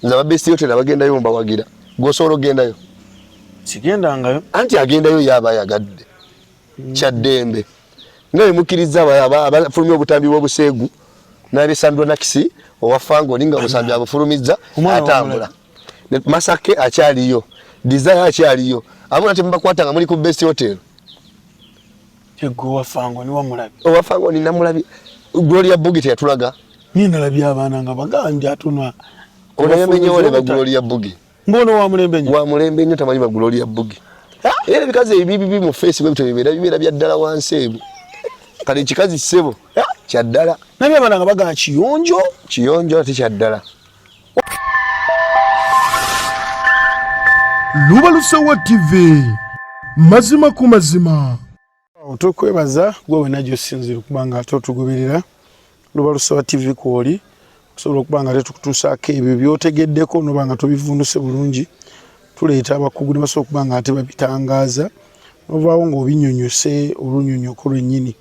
nza babesti hotel abagenda yo mbawagira gosoro genda yo sigenda ngayo anti agenda yo yaba yagadde chaddembe ngaye mukiriza abafulumya obutambi bw'obusegu nabe Sandro Nakisi owafango ninga musambi abufulumiza atambula Masake akyaliyo Desire akyaliyo abona temba kwatanga muri ku best hotel Tego wafango ni wamulabi owafango ni namulabi Gloria Bugiti yatulaga nina labi abana nga bagandi atunwa ona yamenye ole ba Gloria Bugi mbono wa mulembe nnyo tamanyi ba Gloria Bugi era bikaze ebibi mu Facebook bibera bya ddala wansi ebu kale kikazi sebo kya ddala nabya abana nga baga kiyonjo ati kya ddala Lubalusewa TV mazima ku mazima otokwebaza gwe najjo sinzira kubanga atotugoberera Lubalusewa TV kwoli kusobola okubanga letukutusaako ebyo byotegeddeko nobanga tobivunduse bulungi tuleeta abakugu ne basobola okubanga ate babitangaaza novaawo ng'obinyonyose olunyonyoko lwennyini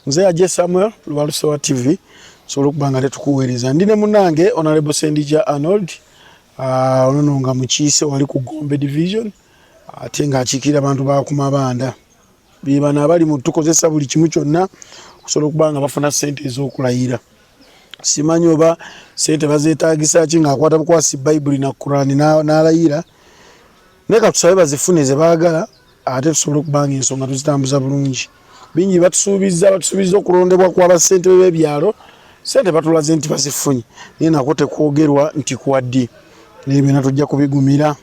nze Ajje Samuel Lubalusewa TV sobola okubanga letukuweereza ndi ne munnange Honorable Sendija Arnold ono nga mukiise wali ku Gombe Division ate ng'akiikirira abantu ba ku mabanda bibana abali mu tukozesa buli kimu kyonna kusobola okubanga bafuna ssente ez'okulayira simanyi oba ssente bazeetaagisa ki ng'akwata bukwasi Bayibuli na Kurani n'alayira naye katusabe bazifune ze baagala ate tusobole okubanga ensonga tuzitambuza bulungi bingi batusuubiza okulondebwa kw'abassente b'ebyalo ssente batulaze nti bazifunye naye nako tekwogerwa nti kuwaddi n'ebyonna tujja kubigumira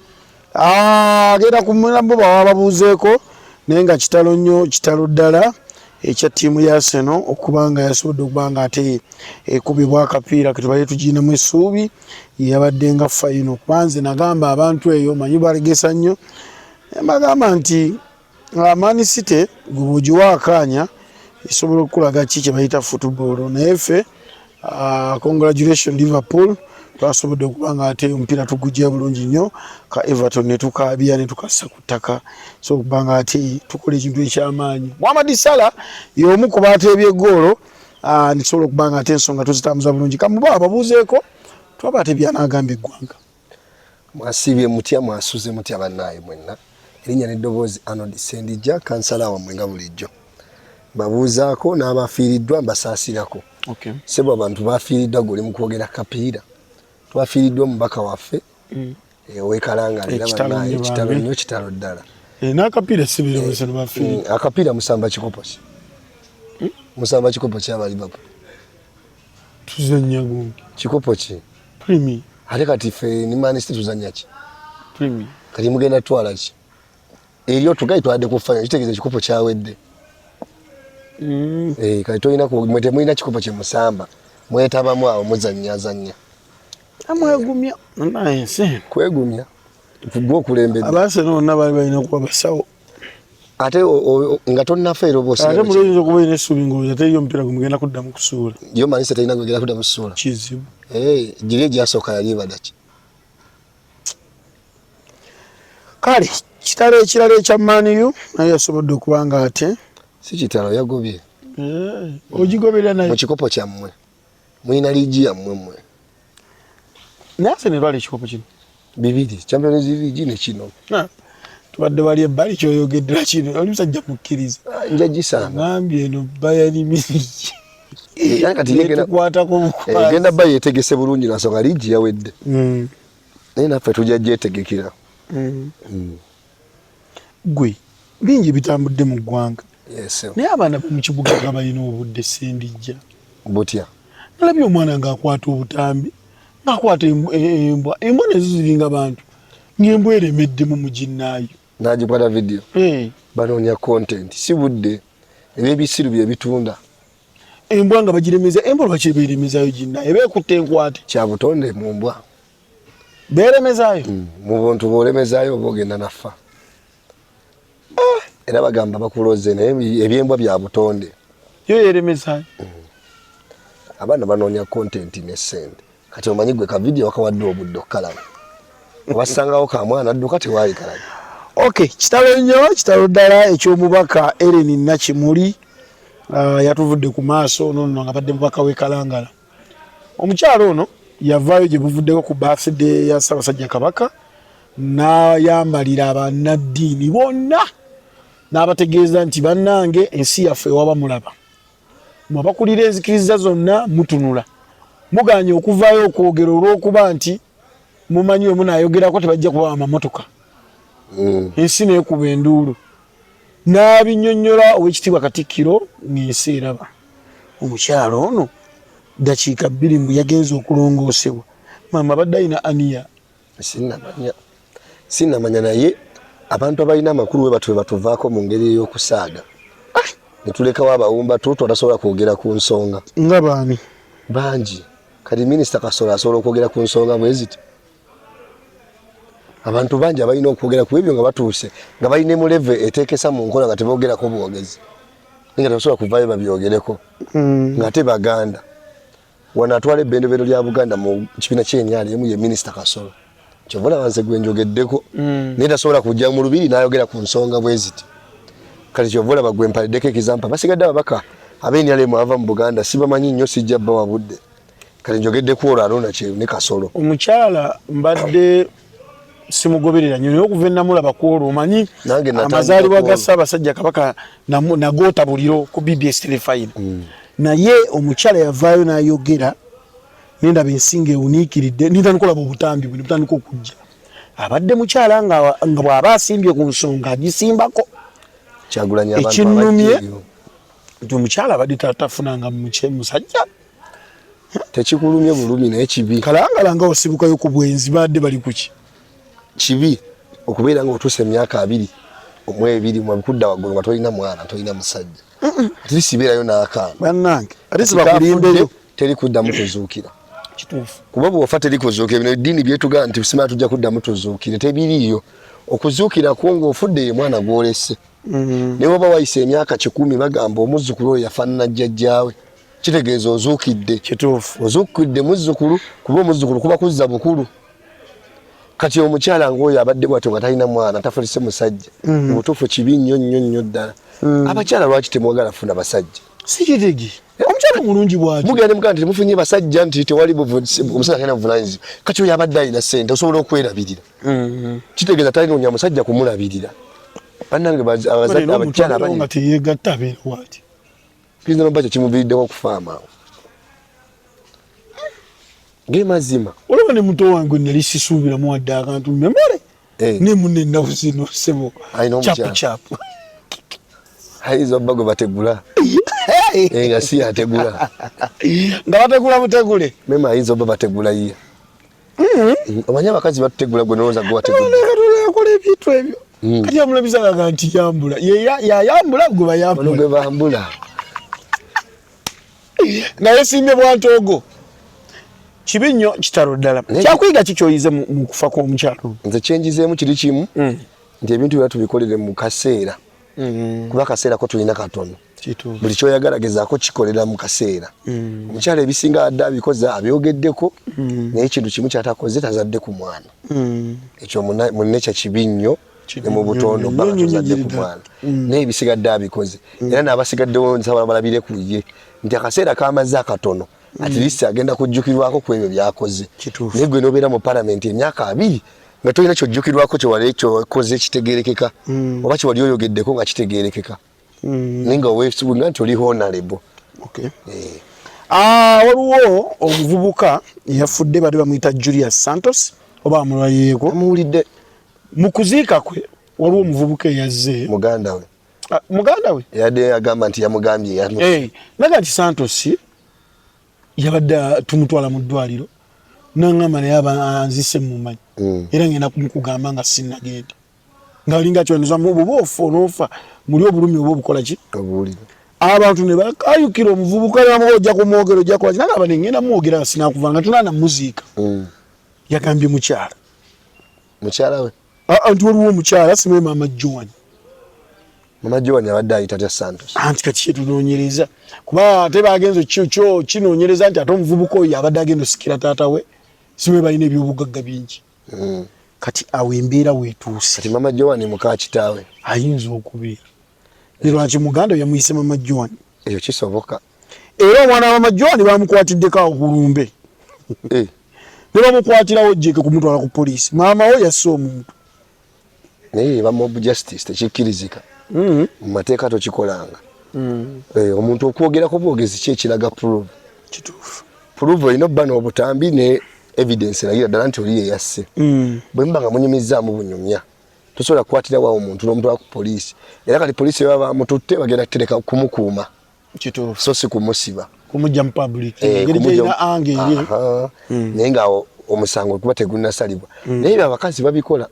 agenda ku mulambo bawababuuzeeko naye nga kitalo nnyo kitalo ddala ekya ttiimu ya Arsenal okubanga yasobodde okubanga ate ekubibwa akapiira ketubale tugiinamu essuubi yabadde nga fayino kwanze nagamba abantu eyo manyi balegesa nnyo bagamba nti Man City gubugiwa akaanya esobola okulaga ki kye bayita football naye ffe congratulations Liverpool twasobodde okubanga ate omupiira tugujja bulungi nnyo ka Everton ne tukaabya ne tukassa ku ttaka so okubanga ate tukola ekintu ekyamaanyi Mohamed Salah y'omu ku baateebye eggoolo ne tusobola okubanga ate ensonga tuzitambuza bulungi kamuba ababuuzeeko twaba ate byanaagamba eggwanga mwasibye mutya mwasuze mutya bannaye mwenna erinnya n'eddoboozi Arnold Sendija kansala wammwe nga bulijjo babuuzaako n'abafiiriddwa mbasaasirako sebo abantu bafiiriddwa goli mu kwogera kapiira twafiiriddwa omubaka waffe owekalangala era bannaye kitalo nnyo kitalo ddala n'akapiira sibirowooza ne bafiiriddwa akapiira musamba kikopo ki musamba kikopo kyaba Liverpool tuzannya gundi kikopo ki Premier ate kati ffe ni Man City tuzannya ki Premier kati mugenda twala ki eryo tugayi twadde ku final kitegeeza ekikopo kyawedde kati tolina mwete mulina kikopo kye musamba mwetabamu awo muzannyazannya amwegumya naye nse kwegumya gwe okulembedde abaase nonna bali balina kuba basawo ate nga tonnafeero boosi ate muloyinza okuba olina essuubi ng'olowooza teriyo omupiira gwe mugenda kuddamu kusuula yo Man City terina gwegenda kuddamu kusuula kizibu giri egyasooka yali ebada ki kale kitalo ekirala ekya Man U naye yasobodde okubanga ate si kitalo yagobye ogigoberera naye mu kikopo kyammwe mulina liigi yammwe mmwe naye Arsenal bali ekikopo kino bibiri Champions League ne kino tubadde bali ebbali kyoyogeddera kino oli musajja mukkiriza njagisana ngambye eno Bayern Munich kati egenda Bayern yetegese bulungi nasonga liigi yawedde naye naffe tujja gyetegekera gwe bingi bitambudde mu ggwanga yes naye abaana mu kibuga nga balina obudde Sendija butya nalabye omwana ng'akwata obutambi ng'akwata embwa nazo ziringa bantu ng'embwa eremeddemu mu ginnaayo n'agikwata video banoonya content si budde ebyebisiru bye bitunda embwa nga bagiremeza embwa lwaki beeremezaayo ginnaayo beekutte enkwate kya butonde mu mbwa beeremezaayo mu buntu bw'olemezaayo oba ogenda nafa era bagamba bakuloze naye ebyembwa bya butonde yo yeeremezaayo abaana banoonya content ne ssente kati omanyi gwe ka video wakawadde obudde okukalaba wasangawo ka mwana adduka tewaali kalaga okay kitalo nnyo kitalo ddala eky'omubaka Ellen Nakimuli yatuvudde ku maaso ono nga badde mubaka w'e Kalangala omukyalo ono yavaayo gye buvuddeko ku birthday ya Ssaabasajja Kabaka n'ayambalira abannaddiini bonna n'abategeeza nti bannange ensi yaffe ewaba mulaba mwabakulira enzikiriza zonna mutunula muganye okuvaayo okwogera olw'okuba nti mumanyi we munaayogerako tebajja kuba amamotoka ensi neekuba enduulu n'abinnyonnyola Oweekitiibwa Katikkiro ng'ensi eraba omukyalo ono dakiika 2 mbu yagenze okulongoosebwa maama badde alina aniya sinnamanya naye abantu abalina amakulu we batuvaako mu ngeri ey'okusaaga ne tulekawo abawumba tutasobola kwogera ku nsonga nga baani bangi kati minisita Kasolo asobola okwogera ku nsonga bwe ziti abantu bangi abalina okwogera ku ebyo nga batuuse nga balina mu level eteekesa mu nkola nga teboogerako bwogezi nga tebasobola kuvaayo babyogereko nga te baganda wano atwala ebbendebero lya Buganda mu kibiina ky'enyaali emu ye minisita Kasolo kyovula wanze gwe njogeddeko naye tasobola kujja mu lubiri n'ayogera ku nsonga bwe ziti kati kyovula bagwe mpaliddeko ekizampa basigadde ababaka ab'enyaali emu ava mu Buganda sibamanyi nnyo sijja bba wabudde kati njogeddeko olwo Aruna Kyeru ne Kasolo omukyala mbadde simugoberera nnyo naye okuva ennamulaba ku olwo omanyi amazaalibwa ga Ssaabasajja Kabaka nagootabuliro ku BBS Telefayina naye omukyala yavaayo n'ayogera nendaba ensinga ewuniikiridde nintandika obutambi bwe butandika okujja abadde mukyala nga bw'aba asimbye ku nsonga agisimbako ekinnumye nti omukyala abadde tafunanga musajja tekikulumye bulumi naye kibi kalangalanga osibukayo ku bwenzi badde bali kuki kibi okubeera nga otuuse emyaka 2 mu 2 mwabikudda waggulu nga tolina mwana tolina musajja ate lisibeerayo n'akaana bannange ate sibakulimbeyo teri kuddamu kuzuukira kituufu kuba bw'ofa teri kuzuukira bino eddiini byetugaa nti simala tujja kuddamu tuzuukire tebiriiyo okuzuukira kwo ng'ofudde ye mwana gw'olese naye oba wayise emyaka 10 bagamba omuzzukulu oyo yafaanana jjajjaawe kitegeeza ozuukidde kituufu ozuukidde muzzukulu kuba omuzzukulu kuba kuzza bukulu kati omukyala ng'oyo abadde bwatyo nga talina mwana tafulise musajja obutuufu kibi nnyo ddala abakyala lwaki temwagala funa basajja sikitegi omukyala mulungi bwaki mugende mugamba nti temufunye basajja nti tewali omusajja talina buvunanyizibwa kati oyo abadde alina ssente osobola okwerabirira kitegeeza talina musajja kumulabirira bannange abakyala nga teyeegatta abeera bwati Pizina mbacho kimuviriddewo okufaama gemazima olaba ne muto wange nali sisuubira mu wadde akantu memore ne munne ennaku zino sebo chapu ayinza obba gwe bategula nga si ategula nga bategula mutegule mema ayinza obba bategula ye omanyi abakazi batutegula gwe nolowooza gwe wategulayakola ebintu ebyo kati amulabizaga nti yambula yayambula gwe bayambula gwe bambula naye simbe bwantogo kibi nnyo kitalo ddala kyakuyiga kikyoyize mu kufa kw'omukyalo nze kyenjizeemu kiri kimu nti ebintu byonna tubikolere mu kaseera kuba akaseera ko tulina katono buli kyoyagala gezaako kikolera mu kaseera omukyala ebisinga adde abikoze abyogeddeko naye ekintu kimu kyatakoze tazadde ku mwana ekyo munne kya kibi nnyo ne mu butondo baba tuzadde ku mwana naye ebisigadde abikoze era n'abasigaddewo nsaba balabire ku ye nti akaseera kamaze akatono at least agenda kujjukirwako ku ebyo byakoze naye gwe n'obeera mu palamenti emyaka 2 nga tolina kyojjukirwako kyewali ekyokoze kitegeerekeka oba kyewali oyogeddeko nga kitegeerekeka naye nga oweesubunga nti oli honorable waliwo omuvubuka eyafudde bali bamuyita Julius Santos oba amulwayeeko amuwulidde mu kuziika kwe waliwo omuvubuka eyazze muganda we yadde agamba nti yamugambye naga nti Santos yabadde tumutwala mu ddwaliro nangamba naye anzise mumanyi era ngenda kumukugamba nga sinnagenda ngaalinga kyoniza mu buboofu onoofa muli obulumi oba obukola ki abantu ne bakayukira omuvubuka namuga ojja kumwogera ojja kola kinagamba nengenda mwogera sinakuvanga nga tunaana muziika yagambye mukyala we nti waliwo omukyala simanyi Mama John abadde ayita ta Santos anti kati kyetunoonyereza kuba ate bagenze kyo kinoonyereza nti ate omuvubuka oyo abadde agenda osikira taata we simanyi balina ebyobugagga bingi kati awo embeera weetuuse kati Mama John muka kitaawe ayinza okubeera lwaki muganda yamuyise Mama John ekyo kisoboka era omwana wa Mama John bamukwatiddeko awo ku lumbe Niba mukwatirawo jjeke kumutwala ku poliisi. Maama we yasse omuntu. Naye ba mob justice tekikkirizika. Mu mateeka tokikolanga. Omuntu okwogerako bwogezi ki ekiraga prove. Kituufu. Prove olina obba n'obutambi ne evidence eragira ddala nti oli ye yasse. Bwe muba nga munyumizzaamu bunyumya. Tosobola kukwatirawo omuntu n'omutwala ku poliisi. Era kati poliisi baba bamututte bagenda kutereka kumukuuma. Kituufu. So si kumusiba. Kumujja mu public. Engeri gy'erina ange eri. Naye nga omusango kuba tegunnasalibwa. Naye abakazi babikola.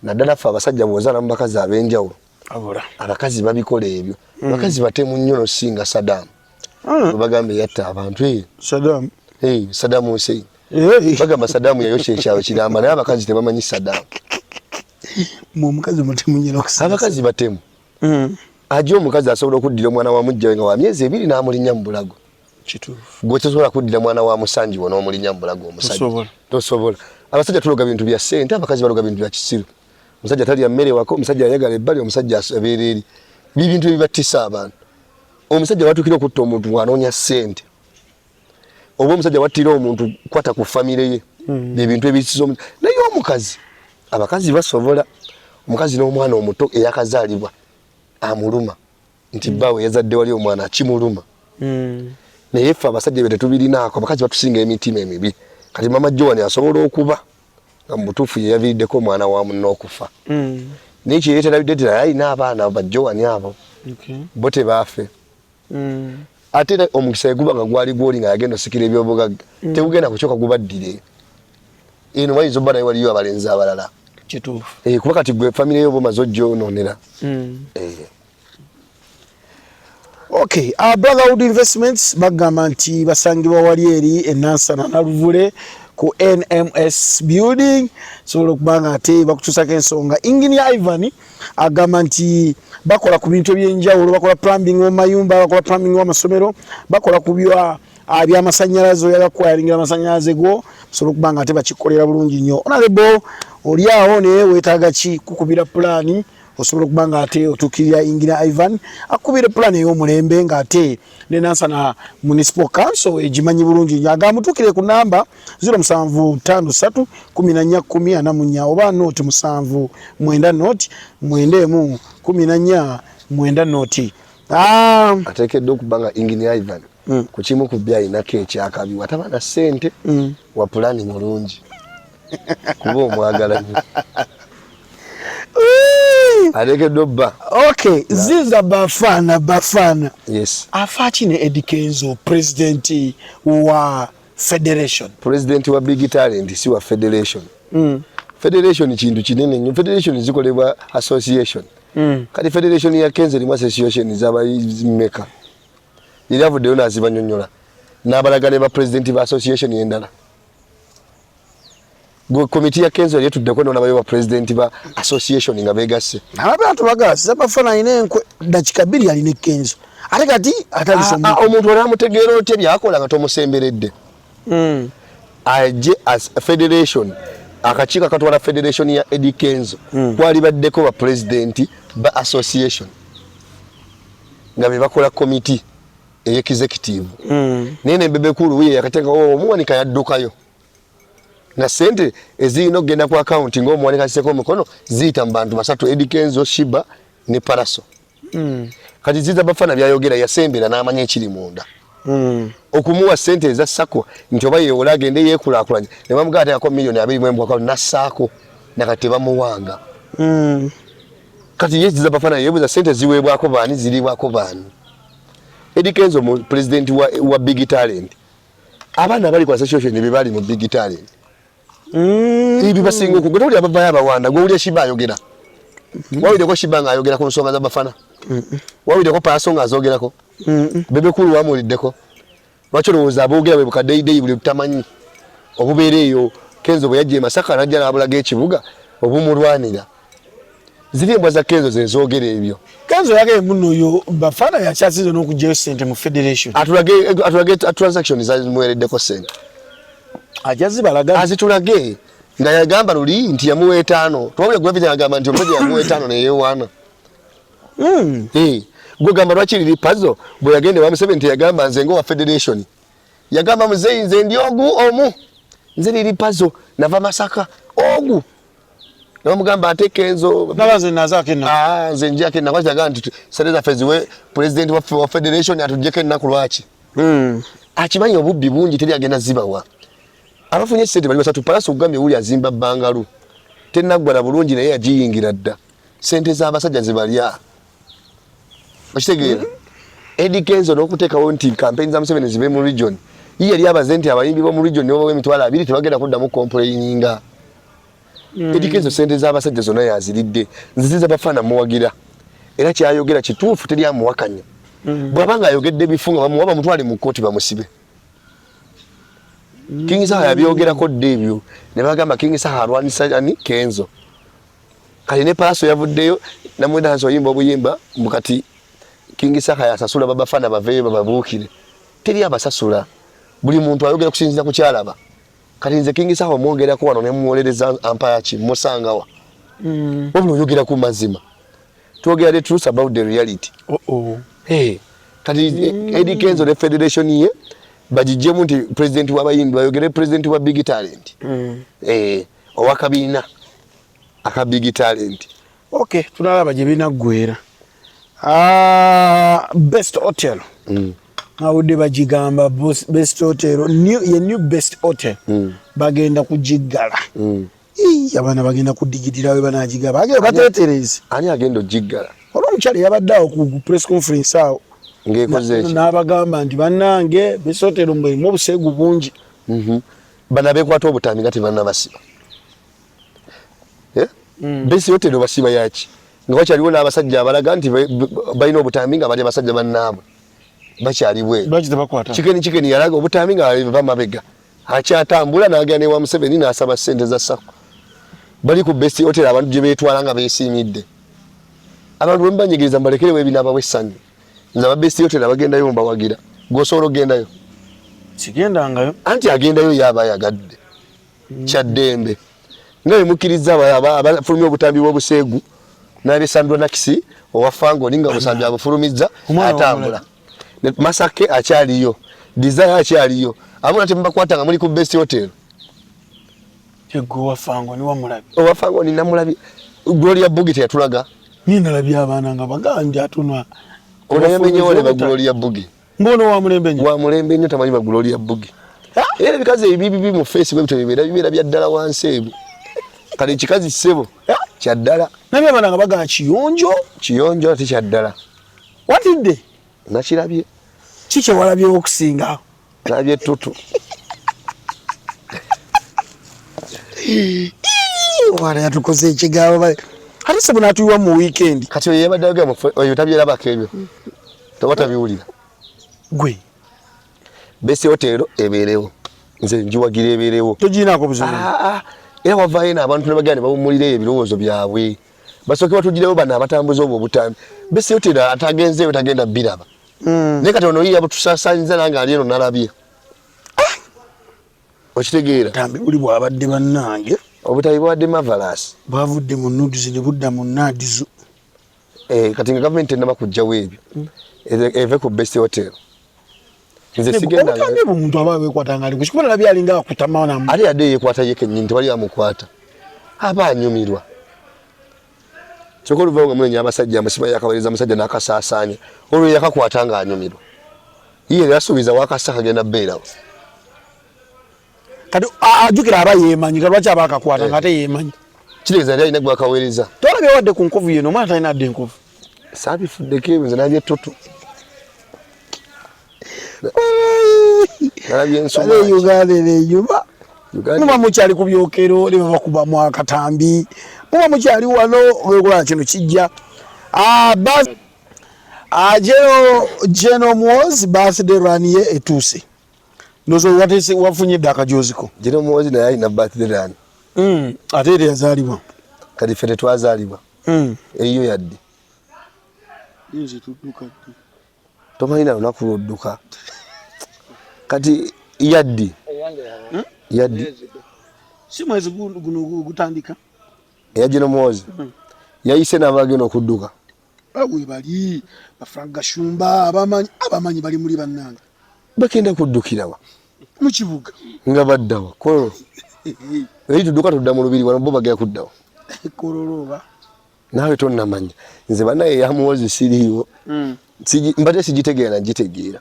Naddala ffe abasajja bw'ozaala mu bakazi ab'enjawulo. Abakazi babikola ebyo. Abakazi batemu nnyo n'osinga Saddam. Bagambe yatta abantu. Saddam. Saddam Hussein. Bagamba Saddam yayosha ekyawe kiramba naye abakazi tebamanyi Saddam. Omukazi mutemu nnyo n'okusinga. Abakazi batemu. Ajja omukazi asobola okuddira omwana wa mujja nga wa myezi 2 n'amulinnya mu bulago. Kituufu. Gwe tosobola kuddira mwana wa musanji wona omulinnya mu bulago omusajja. Tosobola. Abasajja tuloga bintu bya ssente, abakazi baloga bintu bya kisiru. Omusajja talya mmere wako, omusajja ayagala ebbali, omusajja abeera eri. Bintu ebibattisa abantu. Omusajja watukira okutta omuntu anoonya ssente. Oba omusajja wattira omuntu kwata ku famire ye. Ebintu ebisizo. Naye omukazi, abakazi basobola. Omukazi n'omwana omuto eyakazaalibwa amuluma nti bbawe yazadde wali omwana kimuluma. Naye ffe abasajja be tetubirinaako, abakazi batusinga emitima emibi. Kati mama Joan asobola okuba nga mu butuufu ye yaviiriddeko omwana wa munne okufa. Naye kireetera bideetera alina abaana ba Joan abo. Bo tebaafe. Ate era omukisa guba nga gwali gwoli nga yagenda osikira ebyobugagga. Tegugenda kukyuka gubaddire. Eno bayinza obba naye waliyo abalenzi abalala. Kituufu. Kuba kati gwe famire yo bomaze ojjonoonera. Okay, Brotherhood Investments bagamba nti basangibwa wali eri enansana na Luvule ku NMS building. Sobola okubanga ate bakutusako ensonga. Engineer Ivan agamba nti bakola ku bintu ebyenjawulo, bakola plumbing w'amayumba, bakola plumbing w'amasomero, bakola ku by'amasannyalaze oyagakuwayalingira amasannyalaze go. Sobola okubanga ate bakikolera bulungi nnyo. Honorable oli awo naye weetaaga ki kukubira pulaani osobola okubanga ate otuukirira Engineer Ivan akubira pulaani ey'omulembe ng'ate ne Nansana Municipal Council egimanyi bulungi nnyo. Agamba mutuukire ku namba 0753 1410 oba nooti 794 91 14 90. Ateekeddwa okuba nga Engineer Ivan ku kimu ku by'alinako ekyakabi wataba na ssente wa pulaani mulungi kuba omwagala nnyo. Ateekeddwa obba. Okay, ziza Bafana. Yes. Afa kine Eddie Kenzo, president wa federation. President wa Big Talent si wa federation. Federation kintu kinene nnyo. Federation zikolebwa association. Kati federation ya Kenzo limu association z'abayimeka. Yali avuddeyo n'azibanyonnyola. N'abalagane ba president ba association y'endala. Gwe komiti ya Kenzo yali tuddeko n'abayo ba president ba association nga beegasse. Abantu bagasa Bafana alina enkwe dakika 2 alina Kenzo. Ate kati atalisoma. Omuntu olamutegeera otya byakola nga tomusemberedde. Aje as a federation akakiiko akatwala federation ya Eddie Kenzo kwali baddeko ba president ba association nga be bakola committee executive. Nene Bebekulu ye yakatenga omuwanika yaddukayo na sente ezino genda ku account ng'omuwanika seko omukono ziyita mu bantu basatu Eddie Kenzo, Shiba ne Paraso. Kati ziza Bafana byayogera yasembera n'amanya ekiri munda. Okumuwa sente eza sako nti oba yeewola agende yeekulaakulanye ne bamugaata yako milioni 2 mu account nassaako nakati bamuwanga. Kati ziza Bafana yeebuza sente ziweebwako baani ziriibwako baani. Eddie Kenzo president wa Big Talent. Abaana bali ku association ne bali mu Big Talent. Ibi basinga okugotolya abavaayo abawanda gwewulya Shiba ayogera. Wawulireko Shiba nga ayogera ku nsonga za Bafana. Wawulireko Paraso nga azoogerako. Bebekulu wamuliddeko. Lwaki olowooza aboogera bwe bukaddeyideyi buli butamanyi obubeera eyo Kenzo bwe yajja e Masaka n'ajja n'abulaga ekibuga obumulwanira. Ziri embwa za Kenzo ze zoogera ebyo. Kenzo yage muno yo Bafana yakyasize n'okugyayo ssente mu federation. Atulage transaction zamuweereddeko ssente. Ajazi balaga azitulage nga yagamba luli nti yamuwa 5. Twabula gwe vijana yagamba nti omusajja yamuwa 5 ne yeewaana. Gwe gamba lwaki liri puzzle bwe yagende wa Museveni nti yagamba nze ngo wa federation. Yagamba muzeyi nze ndi ogu omu nze liri puzzle nava Masaka ogu namugamba ate Kenzo nabaze nazake na nze njake na kwacha nti sereza feziwe president wa federation atujeke naku lwachi akimanyi obubbi bungi teri agenda zibawa abafunye sente bali basatu palasi okugambye uli azimba bangalu tennaggwala bulungi naye yagiyingira dda sente z'abasajja zibalya okitegeera Eddie Kenzo n'okuteekawo nti campaign za Museveni zibe mu region yali abaze nti abayimbi bo mu region nibo emitwalo 2 tebagenda kuddamu complaininga Eddie Kenzo sente z'abasajja zonna yaziridde nziziza bafana muwagira era kyayogera kituufu teri amuwakanya bw'abanga ayogedde bifunga bamuwaba mutwale mu kkooti bamusibe King Saha yabyogerako debyo ne bagamba King Saha alwanisa ani Kenzo kali ne paso yavuddeyo namwenda hanso yimba obuyimba mukati King Saha yasasula babafana baveye bababuukire teri abasasula buli muntu ayogera kusinziza ku kyalaba kati nze King Saha omwogerako wano ne muwolereza ampaya ki musangawa wabula oyogera ku mazima twogera the truth about the reality kati Eddie Kenzo ne federation ye bajijjemu nti president w'abayimbi bayogere president wa big talent owakabiina aka big talent tunalaba gye binaggwera best hotel awudde bagigamba best hotel new best hotel bagenda kugiggala abaana bagenda kudigidira we banagigaba bagenda batetereze ani agenda ogiggala olw'omukyala yabadde awo ku press conference awo n'abagamba nti bannange best hotel mbwerimu obuseegu bungi bana bekwata obutambi nga tebannabasiba best hotel basiba yaki nga wakyaliwo n'abasajja abalaga nti balina obutambi nga bali abasajja bannaabwe bakyalibwe kikeni yalaga obutambi nga bamabega akyatambula n'agenda ewa Museveni n'asaba ssente za SACCO bali ku best hotel abantu gye beetwala nga beesiimidde abantu bwe mbanyigiriza mbalekerewo ebinaaba w'essanyu nze aba best hotel abagendayo mbawagira gwosobola ogendayo sigendangayo anti agendayo yaba ayagadde kyaddembe nga bemukkiriza abafulumya obutambi bw'obuseegu n'abesandwa nakisi owafango ninga obusambi abufulumizza atambula Masake akyaliyo Desire akyaliyo abona temubakwata nga muli ku best hotel Tego wafango ni wamulabi owafango ni namulabi Gloria Bugi yatulaga nina labi abana nga bagandi atunwa onayamenyewo ne Gloria Bugi mbono wa mulembe nnyo tamanyi ba Gloria Bugi era bikaze ebibibi mu Facebook bibera bya ddala wansi ebu kale kikazi ssebo kya ddala nabye abana nga baga kiyonjo ati kya ddala watidde nakirabye kike walabye okusinga nabye tutu wala yatukoze ekigambo ate se buna tuwa mu weekend kati yebadde agamba oyo tabyerabako ebyo tobatabiwulira gwe best hotel ebeerewo nze njiwagira ebeerewo togiinako buzibu era wavaayo n'abantu ne bagenda ne bawummulireyo ebirowoozo byabwe basooke batugirewo bano abatambuza obwo obutambi best hotel atagenzeeyo tagenda biraba naye kati ono yiya butusaasaanyiza nange ali eno nalabye okitegeera tambi buli bwabadde bannange obutabi bwadde marvelous bwavudde mu nuduzi ne budda mu nadizu kati nga gavumenti enaba kujjawo ebyo eve ku best hotel nze sigenda omuntu aba bekwatanga ali kukikola labya alinga akutamana ali ade yekwata yeke nyinyi tewali amukwata aba anyumirwa kyokolo vanga mwenye abasajja amasiba yakabaliza musajja nakasaasaanya olwo yakakwatanga anyumirwa iye yasubiza wakasaka genda beerawo kati ajukira aba yemanyi kalwachi abakakwata ngate yemanyi kireza ali nagwa kawereza tolabye wadde ku nkovu yeno mwana talina adde nkovu sabifudde kebenze nabye tutu nabye nsoma Uganda yuba muba mukyali ku byokero ne bakuba mu akatambi muba mukyali wano okola kino kijja Jeno Muhoozi birthday run ye etuse nozo watese wafunye daka joziko Jeno Muhoozi naye alina birthday run ate ere yazaalibwa kati fere twazaalibwa eyo yaddi nze tudduka tomanyi na lunaku lwodduka kati yaddi si mwezi guno gutandika eya Jeno Muhoozi yayise n'abagenda okudduka awe bali bafranga shumba abamanyi bali muri bannanga bakenda kuddukirawa mu kibuga nga baddawa kololo eri tudduka tudda mu lubiri wano bo bagera kuddawa kololoba nawe tonnamanya nze banaye yamuwozi siriiwo mbadde sigitegeera nagitegeera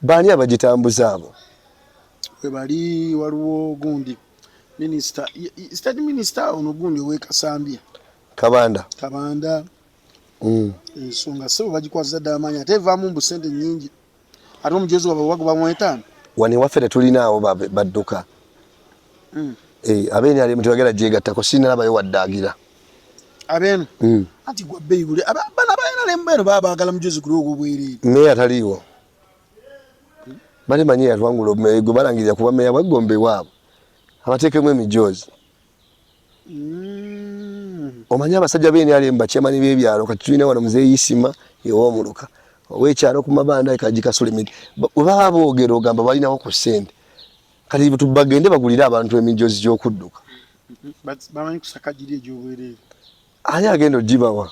baani abagitambuza abo we bali waliwo gundi state minister ono gundi ow'Ekasambya Kabanda ensonga sebo bagikwaza ddala amaanyi ate evaamu mbu ssente nnyingi ate omujeezi wabwe wagoba mu 5 wano ewaffe tetulinaawo badduka abeeni ali mutebagera gyegattako sinalabayo waddaagira abeeno anti gwa bbeeyi buli bana balina lembeeno baba baagala mujeezi kuli ogw'obwereere meeya taliiwo bali manyi yatwangula gwe balangirira kuba meeya bwaggombe waabo abateekemu emijoozi omanyi abasajja beeni alemba kyamani b'ebyalo kati tulina wano muzeeyisima ewoomuluka ow'ekyalo ku mabanda ekagikasula emiti bwe baba boogera ogamba balinawo ku ssente kati bagende bagulire abantu emijoozi gy'okudduka bamanyi kusaka giri egy'obwereere ani agenda ogibawa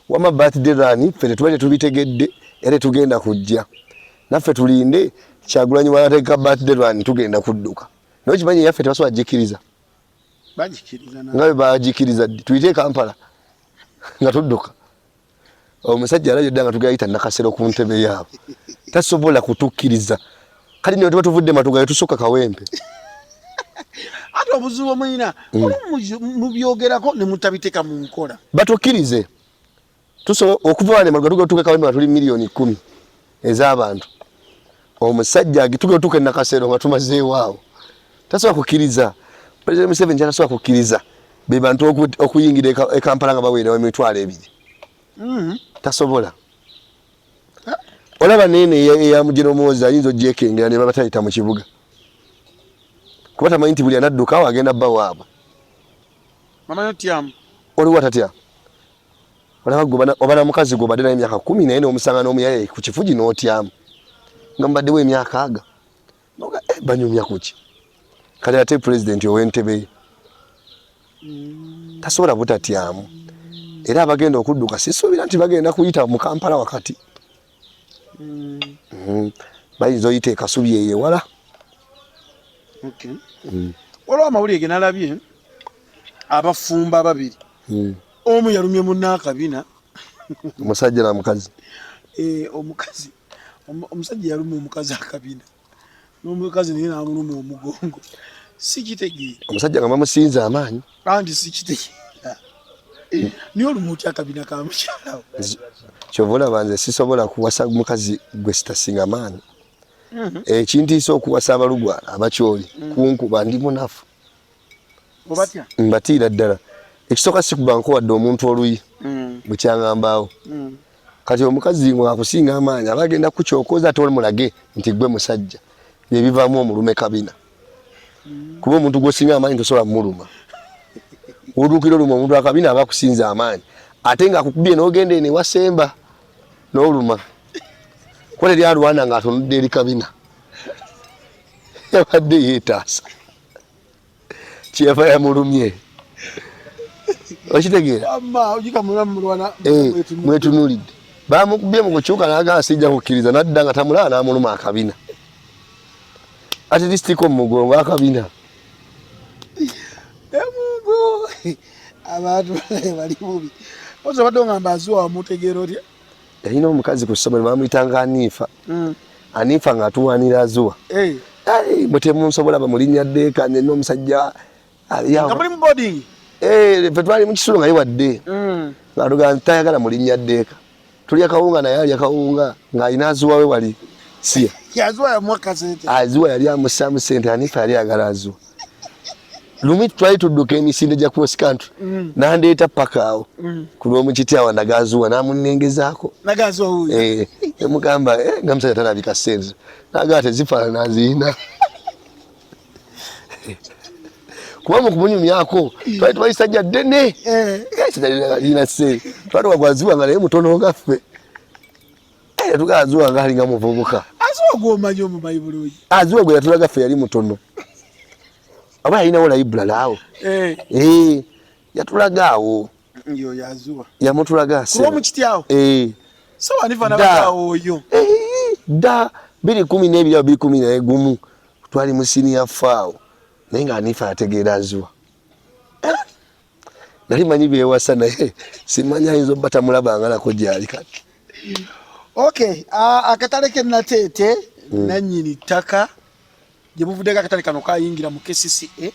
wama birthday run ffe tetuba tetubitegedde era tugenda kujja naffe tulinde Kyagulanyi wanateeka birthday run tugenda kudduka naye kimanyi yaffe tebasobola gikiriza nga bwe bagikiriza ddi tuyite Kampala nga tudduka omusajja alajjo dda nga tugayita nakasero ku ntebe yaabwe tasobola kutukkiriza kati nyo tuba tuvudde matuga tusooka kawempe ate obuzibu omuyina mubyogerako ne mutabiteeka mu nkola batukkirize tusobola okuva wano emaluga tugetuuka kawempe nga tuli miliyoni 10 ez'abantu omusajja agitugetuuka e nakasero nga tumazeewo awo tasobola kukkiriza President Museveni tasobola kukkiriza be bantu okuyingira e Kampala nga baweerawo emitwalo 2 tasobola olaba nene ya mujino moza ayinza ogyekengera ne babatayita mu kibuga kuba tamanyi nti buli anaddukawo agenda bba waabwe mamanyi otyamu oliwo tatya olaba obana mukazi gwe badde naye emyaka 10 naye n'omusanga n'omuyaye ku kifugi n'otyamu nga mbaddewo emyaka aga noga banyumya kuki kale ate pulezidenti ow'entebe tasobola butatyamu era abagenda okudduka sisuubira nti bagenda kuyita mu Kampala wakati bayinza oyita ekasubi eyo ewala waliwo amawulire ge nalabye abafumba babiri omu yalumye munnaakabina omusajja na mukazi omukazi omusajja yalumye omukazi akabina n'omukazi naye namuluma omugongo sikitegeera omusajja nga bamusinza amaanyi anti sikitegeera niye olumu otya akabina ka mukyalawo kyova olaba nze sisobola kuwasa mukazi gwe sitasinga maani ekintiisa okuwasa abalugwala abakyoli kunkuba ndi munafu obatya mbatiira ddala ekisooka sikuba nkowadde omuntu oluyi bukyaŋambaawo kati omukazi ngwe akusinga amaanyi aba agenda kukyokoza ate olumulage nti gwe musajja byebivaamu omulume kabina kuba omuntu gwosinga amaanyi tosobola muluma oluukira oluma omuntu akabina aba akusinza amaanyi ate nga akukubye n'ogenda eno ewasemba n'oluma kuba teri alwana nga atunudde eri kabina yabadde yeetaasa kyeyava yamulumye okitegeera mwetunulidde bamukubye mu kukyuka n'agamba sijja kukkiriza nadda nga tamulaba n'amuluma akabina ate lisitiko mu mugongo akabina abantu bali bubi ozo badde ngamba azuwa wamutegeera otya yalina omukazi ku ssomero bamuyitanga Anifa nga atuwanira azuwa bwe temunsobola bamulinnya ddeeka nena omusajja nga muli mu boarding fe twali mu kisulo nga yewadde nga tugaa nti tayagala mulinnya ddeeka tulya kawunga naye alya kawunga ng'alina azuwa we wali siya yazuwa yamuwaka sente azuwa yali amussaamu sente Anifa yali agala azuwa lumi twali tudduka emisinde gya cross country nandeeta paka awo ku lw'omukiti awo nagazuwa namunengezaako emugamba nga musajja talabika sente nagaa tezifaanana ziina kuba mu kumunyumyako twali tubayisajja ddene lina sente twali wagwaziwa nga naye mutono ngaffe tugazuwa nga alinga muvubuka azuwa gwomanyi omumanyi bulungi azuwa gwe yatulaga ffe yali mutono aba yalinawo library awo yatulaga awo yo yazuwa yamutulaga kuba mukiti awo so Anifa nabagaawo oyo da 2012 2011 twali mu senior faawo naye nga Anifa ategeera azuwa nali manyi byewasa naye simanya ayinza obba tamulabanga nako gyali kati. Okay, akatale ke Nateete nannyini ttaka gye muvuddeko akatale kano kayingira mu KCCA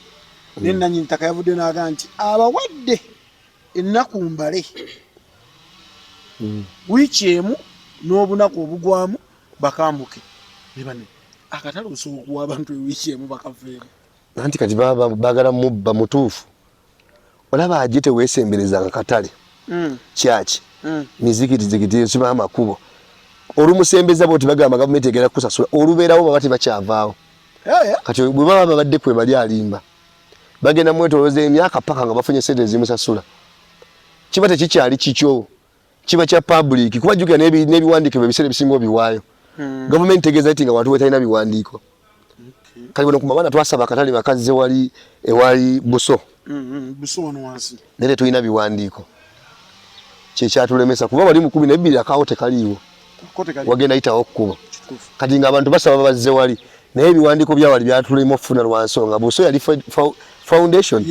ne nannyini ttaka yavudde n'aga nti abawadde ennaku mbale wiiki emu n'obunaku obugwamu bakambuke ne bane akatale osobola okuwa abantu wiiki emu bakaveemu nanti kati baba bagala mubba mutuufu olaba ajje teweesemberezanga katale kyaki mizikiti siba amakubo olumusembeza boti bagamba gavumenti egera kusasula olubeerawo baba tebakyavaawo kati bwe baba babadde kwe bali alimba bagenda mwetoloza emyaka paka nga bafunye sente ezimusasula kiba tekikyali kikyo kiba kya public kuba jjukira n'ebiwandiiko ebiseera ebisinga obiwaayo gavumenti tegeeza iti nga watu wetalina biwandiiko kali bano kumabana twasaba akatale bakazi ewali buso wano wansi nere tulina biwandiiko kyekatulemesa kuba wali mu 12 akawo tekaliiwo wagenda yitawo okkubo kati nga abantu basaba bazze wali naye ebiwandiiko byawali byatulema okufuna lwansonga buso yali foundation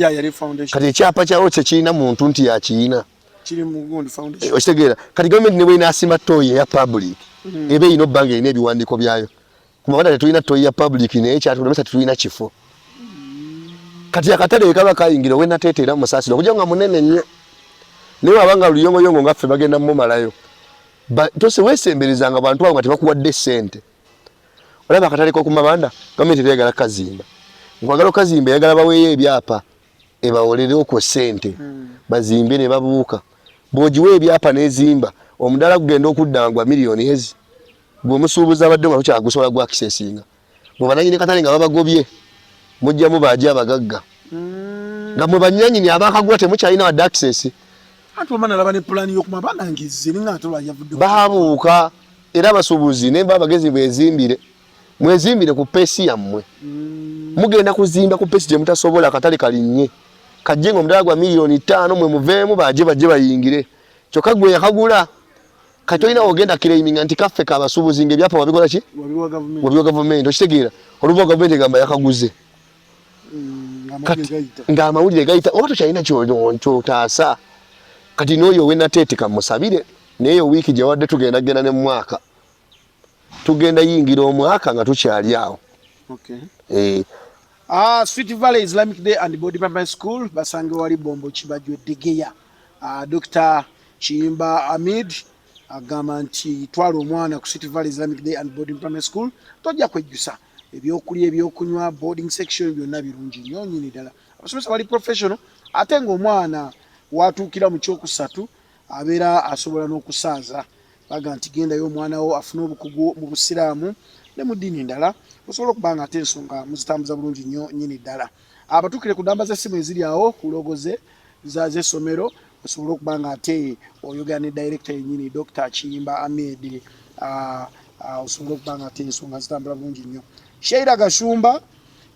kati ekyapa kyawo kyekirina muntu nti yakiyina okitegeera kati gavumenti ne bwinaasima toyi eya public eba erina obbanga erina ebiwandiiko byayo kumabana tetulina toyi ya public naye kyatulemesa tetulina kifo kati akatale kaba kayingira we Nateete era Musaasira okujja nga munene nnyo naye abanga luyongoyongo ngaffe bagenda mumalayo tose weesemberezanga abantu abo nga tebakuwadde ssente olaba akatale k'okumabanda gavumenti teyagala kazimba nkwagala okazimba eyagala baweeyo ebyapa ebawolereoko ssente bazimbe ne babuuka bw'ogiwa ebyapa n'ezimba omudala gugenda okuddangwa miliyoni ezi bw'omusuubuza abadde nga tukyagusobola gwa kisesinga bwebananyini katale nga babagobye mujjamu baaje abagagga nga mwe banyanyini abakagula temukyalina wadde access babuuka era abasuubuzi ne babagezi bwezimbire mwezimbire ku peesi yammwe mugenda kuzimba ku peesi gye mutasobola akatale kalinnye kajje nga omudala gwa miliyoni 5 mwe muveemu bajje bayingire kyokka gwe yakagula kati olina ogenda kireiminga nti kaffe kabasuubuzi ng'ebyapa wabikola ki wabiwa gavumenti okitegeera oluva gavumenti egamba yakaguze ng'amawulire gayita oba tokyalina kyotaasa kati n'oyo we Nateete kamusabire naye wiiki gye wadde tugenda ne mu mwaka tugenda yingira omwaka nga tukyali awo. Sweet Valley Islamic Day and Body Primary School basange wali Bombo Kibajwe Degeya. Dr. Chiyimba Amid agamba nti twala omwana ku Sweet Valley Islamic Day and Boarding Primary School tojja kwejjusa ebyokulya ebyokunywa boarding section byonna birungi nnyo nnyini ddala abasomesa bali professional ate ng'omwana watuukira mu kyokusatu abeera asobola n'okusaaza baga nti gendayo omwana wo afune obukugu mu busiraamu ne mu ddiini endala osobola okuba nga ate ensonga muzitambuza bulungi nnyo nnyini ddala abatuukire ku nnamba z'essimu eziri awo ku logoze z'essomero osobola okuba nga ate oyogera ne director yennyini Dr. Chiyimba Ahmed osobola okuba nga ate ensonga zitambula bulungi nnyo. Sheira Gashumba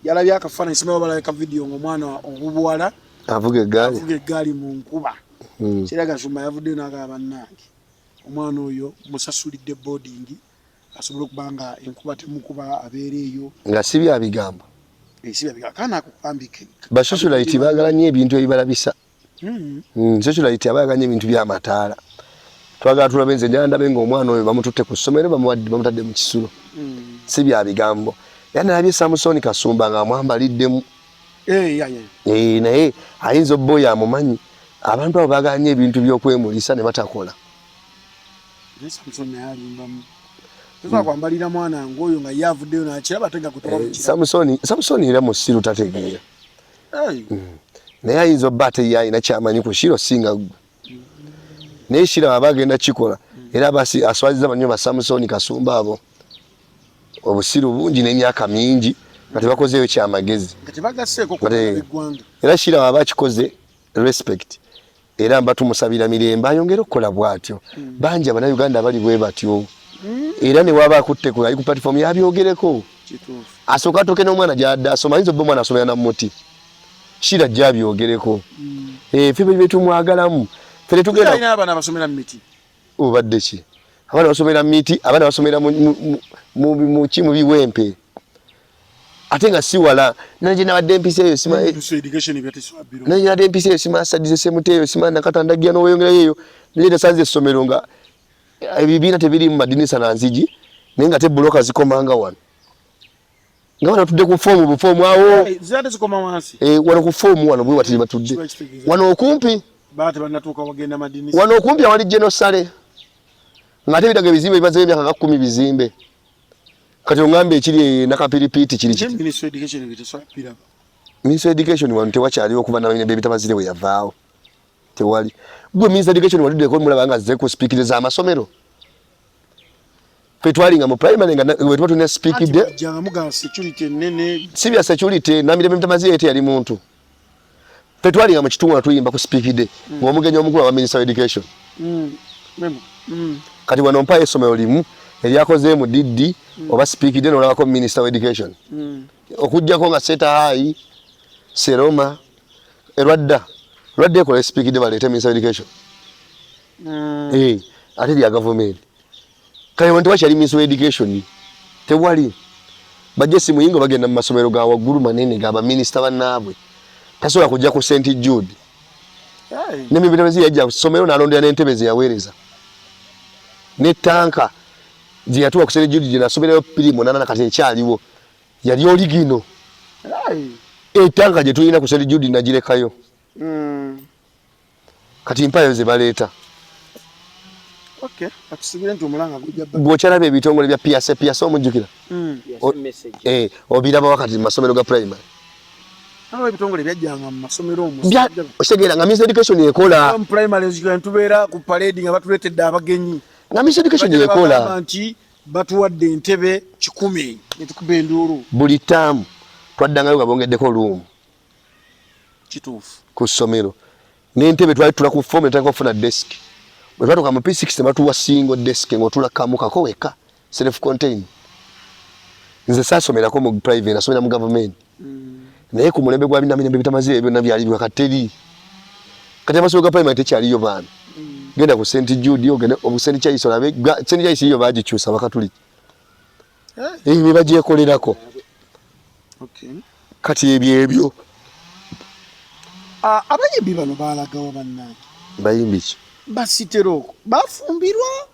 yalabye akafaananyi simanyi balabika video ng'omwana obubuwala avuga eggaali mu nkuba. Sheira Gashumba yavuddeyo n'agamba bannange omwana oyo musasulidde boarding asobola okuba nga enkuba temukuba abeera eyo nga si byabigamba kana akukambike basocialite baagala nnyo ebintu ebibalabisa socialite abaagala nnyo ebintu by'amataala twagala tulabe nze njandabe ng'omwana oyo bamututte ku ssomero bamutadde mu kisulo si byabigambo era nalabye Samusoni Kasumba nga amwambaliddemu naye ayinza obba oyo amumanyi abantu abo baagala nnyo ebintu by'okwemulisa ne batakola kwambalira mwana ngoyo nga yavuddeyo nakiraba tenga kutoka Samusoni era musiru tategeera naye ayinza obba ate yalina kyamanyi ku kiro singa gwe naye kira aba agenda kikola era aswaliza bannyo ba Samusoni Kasumba abo obusiru bungi n'emyaka mingi nga tebakozeeyo kyamagezi era kira aba akikoze respect era mba tumusabira mirembe ayongere okukola bw'atyo bangi Abannayuganda bali bwe batyo era ne waba akutte ku platform yabyogereko asooka atoke n'omwana gy'adda asoma ayinza obba omwana asomera na muti shira gyabyogereko ffe bye tumwagalamu ffe tugenda abaana basomera mu miti obadde ki abaana basomera mu miti abaana basomera mu biwempe ate nga si wala nanje nabadde mpisa eyo sima nanje nabadde mpisa eyo sima sadize semuteyo sima nakatandagira n'oyongera yeyo nje nasanze essomero nga ebibiina tebiri mu madinisa na nzigi naye nga te buloka zikomanga wano nga wano tudde ku foomu bufoomu awo zate zikoma wansi wano ku foomu wano bwe watiri batudde wano okumpi baate banatuuka wagenda madinisa wano okumpi awali genosale nga ate bitaga ebizimbe bimazeyo emyaka nga 10 bizimbe kati ongambe ekiri nakapiripiti kiri kiti Ministry Education wano tewakyaliwo okuva na Bebitabazire we yavaawo tewali gwe Ministry Education watuddeko mulaba nga azze ku speakiriza amasomero fe twalinga mu primary nga we tuba tuna speakide si bya security namire Bebitabazire ete yali muntu fe twalinga mu kitundu tuyimba ku speakide ng'omugenyi omukulu wa Ministry Education kati wano mpa essomero limu eryakoze mu DD oba speakide n'olabako Minister of Education okujjako nga Seta High Seroma Rwadda ekola speakide baleete Minister of Education ate lya government kale wantu wakyali Minister of Education tewali bajje si muyingo bagenda mu masomero ga waggulu manene gaba minister bannaabwe tasobola kujja ku St Jude ne Bebitabazire yajja ku somero n'alondera n'entebe ze yaweereza ne tanka je yatuwa ku St Jude je nasomerayo primo nana kati ekyaliwo yali oligino tanka je tulina ku St Jude nagirekayo kati mpayo ze baleeta atusibire nti omulanga gujja bw'okyalaba ebitongole bya PSA omujjukira obiraba wakati mu masomero ga primary ebitongole byajjanga mu masomero omwo otegeera nga Ministry Education ekola mu primary tubeera ku parade nga batuleetedde abagenyi nga Ministry Education ekola nti batuwadde entebe 10 ne tukuba enduulu buli taamu twaddangayo nga bongeddeko luumu kituufu ku ssomero n'entebe twali tula ku fomu netaka okufuna desk bwe twatuuka mu P6 batuwa single desk ng'otula kamu kako weka self contained nze saasomerako mu private nasomera mu government naye ku mulembe gwa binamine Bebitabazire byonna byali bwakateri kati amasomero ga primary tekyaliyo baana genda ku St Jude ogende St Charles olabe St Charles iyo bagikyusa bakatuliki ebyo bagyekolerako kati ebyo abayimbi bano balagawo bannange bayimbi ki basiteroko bafumbirwa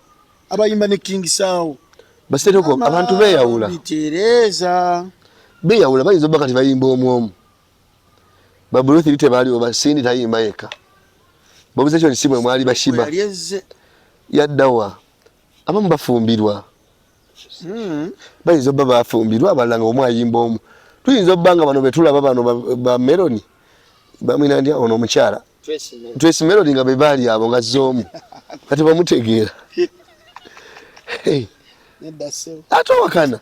abayimba ne King Sawo basiteroko abantu beyawula beyawula bayinza obba kati bayimba omwomu Babulothi bite baaliwo basindi tayimba yekka babuze ekyo nisimwe mwali bashiba yaddawa abamu bafumbirwa bayinza obba bafumbirwa abalala nga omu ayimba omu tuyinza obba nga bano betulaba bano ba Meloni bamwina ndi ono omukyala Tracy Melody nga be baali abo nga zoomu kati bamutegeera ate wakana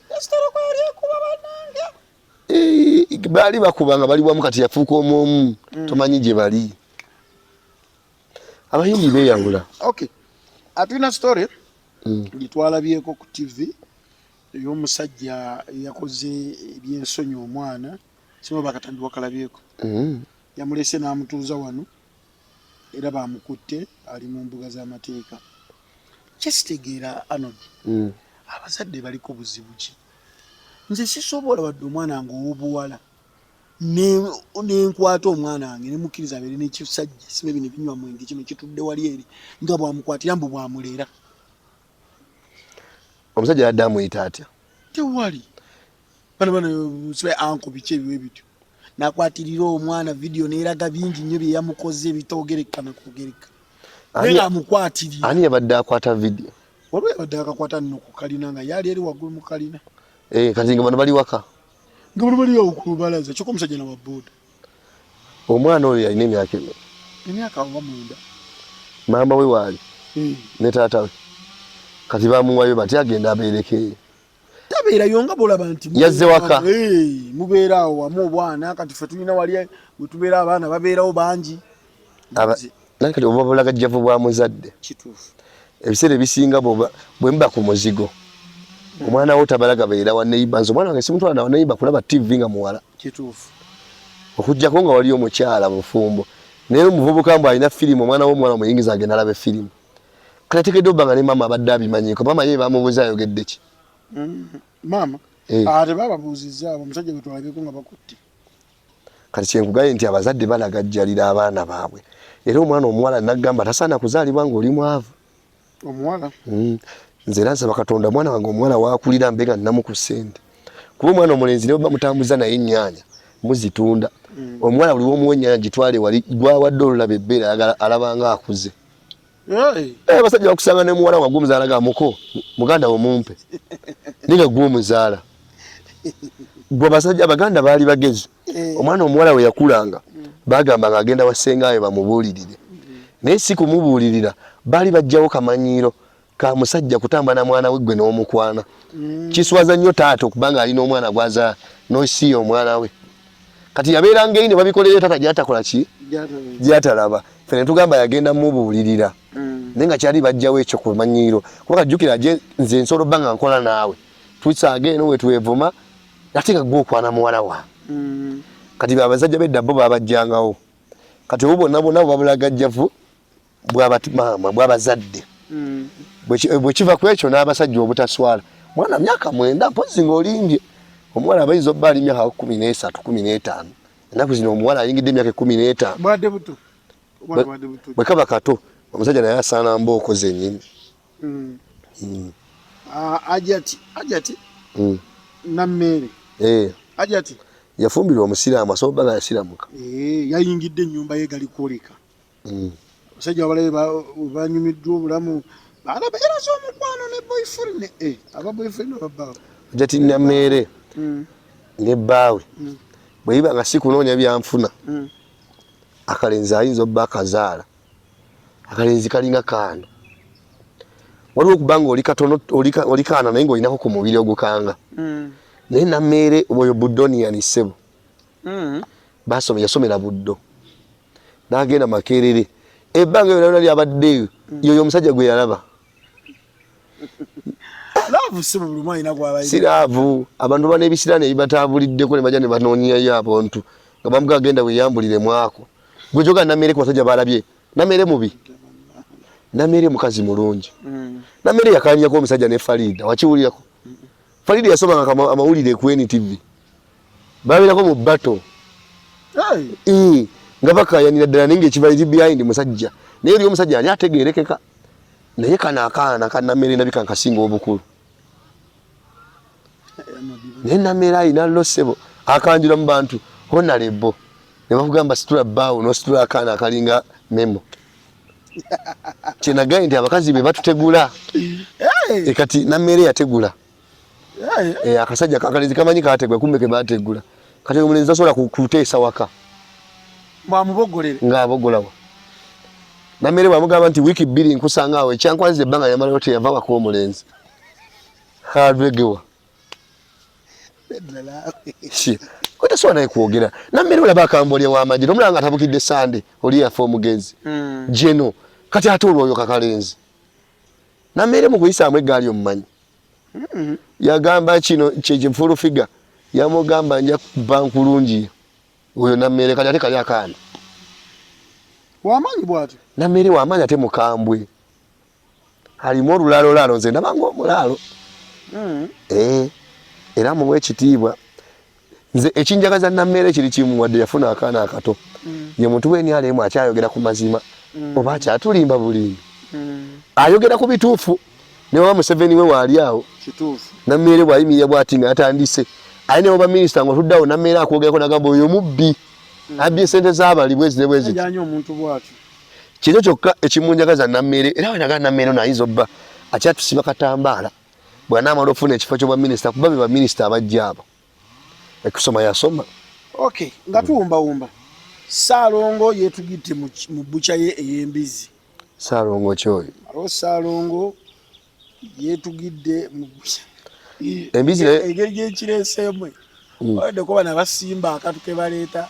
baali bakuba nga bali wamu kati yafuuka omwomu tomanyi gye bali abayimbi beyawula atulina story gitwalabyeko ku TV ey'omusajja yakoze ebyensonyi omwana sima bakatambi wakalabyeko yamulese n'amutuuza wano era bamukutte ali mu mbuga z'amateeka kyesitegeera Arnold abazadde baliko buzibu ki nze sisobola wadde omwana wange ow'obuwala nenkwata omwana wange nemukkiriza abeere n'ekisajja sima bino binywa mwenge kino kitudde wali eri nga bwamukwatira mbu bwamuleera omusajja yadde amuyita atya tewali bano sibe anko biki ebiwe bityo nakwatirira omwana video neeraga bingi nnyo bye yamukoze ebitoogereka nakugereka naye amukwatirira ani yabadde akwata video waliwo yabadde akakwata nno ku kalina nga yali eri waggulu mu kalina kati nga bano bali waka nga bano bali ku lubalaza kyokka omusajja na wabooda omwana oyo yalina emyaka nga 9 maama we waali ne taata we kati bamuwayo bati agenda abeereke tabeerayo nga bolaba nti yazze waka mubeera awo wamu obwana kati ffe tulina wali bwe tubeera abaana babeerawo bangi kati oba bulagajjavu bwa muzadde kituufu ebiseera ebisinga bwe muba ku muzigo omwana wo tabalaga beera wa neighbor nze omwana wange simutwala nawa neighbor kulaba TV nga muwala kituufu okujjako nga wali omukyala bufumbo naye omuvubuka mbu alina firimu omwana w'omwana muyingiza agenda alaba firimu kati ateekeddwa obba nga ne maama abadde abimanyiiko maama ye bamubuuza ayogedde ki maama ate bababuuzizza omusajja gwe twalabeko nga bakutte. Kati kyenkugaye nti abazadde balagajjalira abaana baabwe era omwana omuwala nagamba tasaana kuzaalibwa ng'oli mwavu. Omuwala nze era nsaba Katonda mwana wange omuwala waakulira mbe nga nnamu ku ssente kuba omwana omulenzi ne bamutambuza naye ennyaanya muzitunda. Omuwala buli w'omuwa ennyaanya gitwale wali gwawadde olulaba ebbeera ayagala alabanga akuze. Abasajja bakusanga ne muwala wa gw'omuzaala muko muganda wo mumpe ninga gw'omuzaala gwe. Abasajja abaganda baali bagezi. Omwana omuwala we yakulanga bagamba nga agenda wasengayo bamubuulirire naye si kumubuulirira baali bajjawo kamanyiiro ka musajja kutamba na mwana we gwe n'omukwana. Kiswaza nnyo taata okubanga alina omwana gwazaala n'osiiya omwana we. Kati yabeeranga ine babikolera taata gyatakola ki gyatalaba ffe ne tugamba yagenda mubuulirira naye nga kyali bajjawo ekyo ku manyiiro kuba kajjukira nze nsolo banga nkola naawe tusaaga eno we twevuma ate nga gw'okwana muwala wa. Kati abazajja b'edda bo babajjangawo kati bo bonna bonna babulagajjavu bw'abamaama bw'abazadde bwe kiva ku ekyo n'abasajja obutaswala mwana myaka 9 mpozi ng'olimbye omuwala abayinza obba ali myaka 13 15 ennaku zino omuwala ayingidde emyaka 15 bwadde buto bwe kaba kato omusajja naye asaana mbooko zennyini. Ajati Nammeere Ajati yafumbirwa omusiraamu asobola nga yasiramuka. Yayingidde ennyumba ye gali kwoleka. Abasajja abalabe banyumiddwa obulamu balaba era z'omukwano ne boyfriend aba boyfriend babba Ajati Nammeere ne bbaawe bwe biba nga si kunoonya byanfuna akalenzi ayinza obba akazaala akalenzi kalinga kaana waliwo okubanga oli katono oli kaana naye ng'olinako ku mubiri ogukanga. Naye Nammeere oyo Buddonian ssebo yasomera Buddo n'agenda Makerere ebbanga yonna lyabaddeyo yoyo omusajja gwe yalaba. Siraavu abantu bana ebisiraani ebibatabuliddeko ne bajja ne banoonyayo abantu nga bamuga agenda weeyambulire mwako gwe joga Nammeere ku basajja balabye. Nammeere mubi Nammeere mukazi mulungi. Nammeere yakalanyako omusajja ne Farida wakiwulirako. Farida yasomanga amawulire ku NTV babeerako mu bato nga bakayanira ddala naye ng'ekibali behind musajja naye oli omusajja ali ategeerekeka naye kano akaana ka Nammeere nabika nkasinga obukulu. Naye Nammeere ayina losebo akanjula mu bantu honalebo ne bakugamba situla bbaawo n'ositula akaana akalinga memo. Kyenagaye nti abakazi be batutegula kati Nammeere yategula. Akasajja akalenzi kamanyi kategula kumbe ke bategula kati omulenzi asobola kuteesa waka mwamubogolere ng'abogolawa. Nammeere bwamugamba nti wiiki 2 nkusanga awo ekyankwanyiza ebbanga yamalayo teyava waka omulenzi alwegewa kwetasobola naye kwogera. Nammeere olaba akambolya w'amagye nomulanga atabukidde Sande oli yafa omugenzi jeno kati ate olwoyo kakalenzi. Nammeere mu kuyisaamu eggaali omumanyi yagamba kino kyekifulufiga yamugamba nja kuba nkulungi oyo Nammeere kati ate kali akaana w'amaanyi bw'ati. Nammeere w'amaanyi ate mukambwe alimu olulaalolaalo nze ndabanga omulaalo era muwe ekitiibwa. Nze ekinjagaza Nammeere kiri kimu wadde yafuna akaana akato ye muntu weni alemu akyayogera ku mazima oba akyatulimba bulimbi ayogera ku bituufu ne wa Museveni we waali awo kituufu. Nammeere bwayimirira bw'ati nga yatandise ayina oba minisita ng'otuddawo Nammeere akwogerako nagamba oyo mubbi abbye ssente z'abali bwezi ne bwezi ajanye omuntu bw'atyo. Kino kyokka ekimunjagaza Nammeere era wenagala Nammeere ono ayinza obba akyatusiba katambaala bw'anaamala ofuna ekifo ky'obwa minisita kuba be baminisita abajja abo ekusoma yasoma. Okay nga tuwumbawumba Ssaalongo yeetugidde mu bbuca ye ey'embizi. Ssaalongo kyoyo Ssaalongo yeetugidde mu bbuca embizi engeri gyekireeseemu wadde kuba nabasimba akatu ke baleeta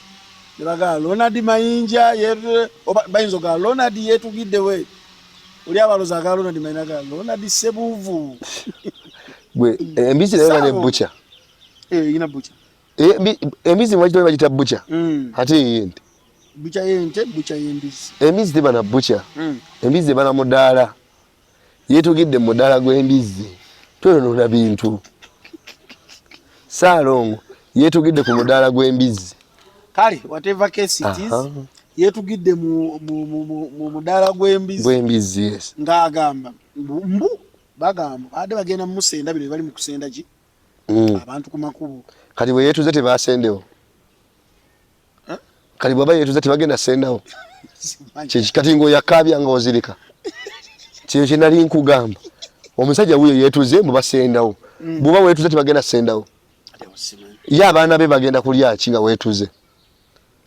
ne bagala Ronald Mayinja bayinza ogala Ronald yeetugidde we oli abaloza agala Ronald Mayinja agala Ronald Sebuuvu gwe embizi nayo ne bbuca ina bbuca embizi mwakitobe bagita bbuca ate yente bbuca yente bbuca y'embizi. Embizi teba na bbuca embizi teba na mudaala yeetugidde mu mudaala gw'embizi twenoona bintu Ssaalongo yeetugidde ku mudaala gw'embizzi. Kale whatever case it is yeetugidde mu mudaala gw'embizzi Yes. ng'agamba mbu bagamba ate bagenda mu musenda bino bali mu kusenda ki abantu ku makubo. Kati bwe yeetuze tebaasendewo. Kati bw'aba yeetuze tebagenda sendawo. Kati ng'oyakaabya nga ozirika. Kyo kye nali nkugamba. Omusajja wuyo yeetuze mbu basendawo. Bw'oba weetuze tebagenda sendawo. Ye abaana be bagenda kulya ki nga weetuze.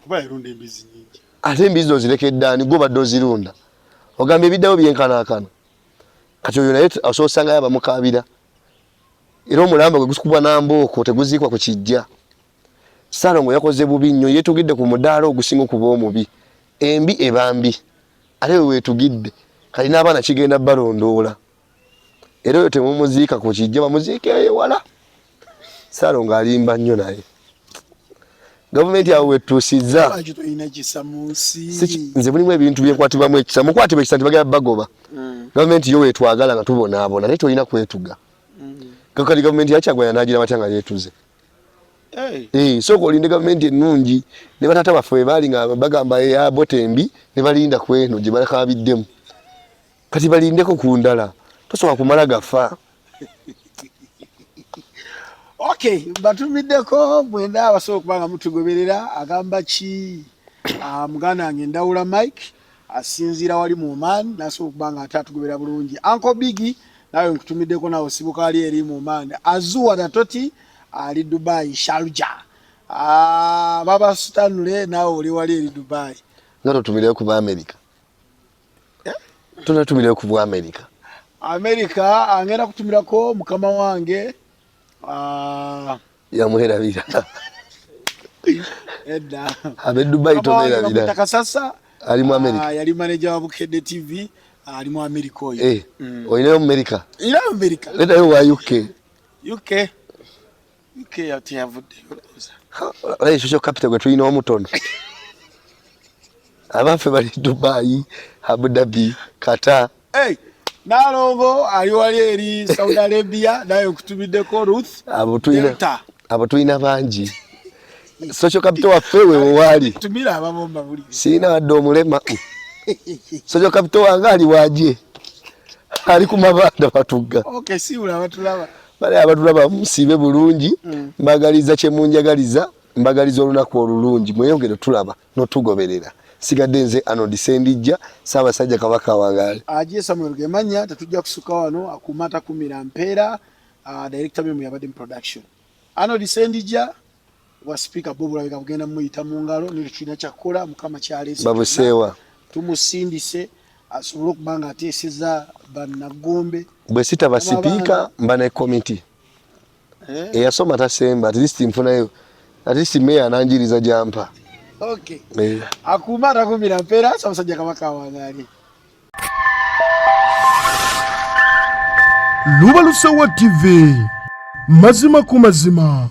Kuba erunda embizi nyingi. Ate embizi ozirekeddaani gwe badde ozirunda. Ogamba ebiddawo byenkanaakana. Kati oyo naye osoosangayo abamukaabira. Era omulamba gwe gukubwa n'ambooko teguziikwa ku kijja. Ssaalongo yakoze bubi nnyo yeetugidde ku mudaala ogusinga okuba omubi. Embi eba mbi. Ate we weetugidde kati n'abaana kigenda balondoola. Era oyo temumuziika ku kijja bamuziika eyo ewala. Ssaalongo alimba nnyo naye. Gavumenti awo wetuusizza. Nze mulimu ebintu byenkwatibwamu ekisa. Mukwatibwa ekisa ntibagenda bagoba. Gavumenti yo weetwagala nga tubonaabona naye tolina kwetuga. Kakati gavumenti yakyagwanya n'agira batya nga yeetuze. Sooka olinde gavumenti ennungi ne bataata baffe bwe baali nga bagamba yabote embi ne balinda ku eno gye balakaabiddemu. Kati balindeko ku ndala. Tosobola kumala gafa. Okay, batumiddeko mwenda abasobola kubanga mutugoberera agamba ki muganda wange Ndawula Mike asinziira wali mu Oman nasobola kubanga atatugoberera bulungi. Uncle Biggie nawe nkutumiddeko nawe sibuka ali eri mu Oman. Azua Natoti ali Dubai Sharjah. Baba Stanley nawe oli wali eri Dubai. Ngato tumile ku America. Tunatumile ku America. America angenda kutumirako mukama wange ya muherabira. Edda. Abe Dubai tomerabira. Takasasa ali mu America. Yali manager wa Bukedde TV ali mu America oyo. Oyina mu America. Ila America. Leta yo wa UK. UK ati yavudde. Ola social capital gwe tulina omutono. Abafe bali Dubai, Abu Dhabi, Qatar. Nalongo ali wali eri Saudi Arabia naye kutumiddeko Ruth. Abo tulina bangi. Social capital waffe we wali. Tumira abamomba buli. Sina wadde omulema. Social capital wange ali waje. Ali ku mabanda batugga. Okay, si ula batulaba. Bale abatulaba musibe bulungi. Mbagaliza kye munjagaliza. Mbagaliza olunaku olulungi. Mweyongere tulaba n'otugoberera. Sigadde nze Arnold Sendijja Ssaabasajja Kabaka wange. Aje Samuel Gemanya tatujja kusuka wano akumata kumira mpera director memu yabadde production. Arnold Sendijja wa speaker Bob Lawika kugenda muyita mu ngalo nilituna kyakola mukama kyalese. Babusewa. Tumusindise asobole okubanga ateeseza bannagombe. Bwe sita ba speaker mbane committee. Eyasoma tasemba at least nfunayo. At least meya ananjiriza jampa. Okay. Akumata kumira mpera Ssaabasajja Kabaka wange. Lubalusewa TV mazima ku mazima.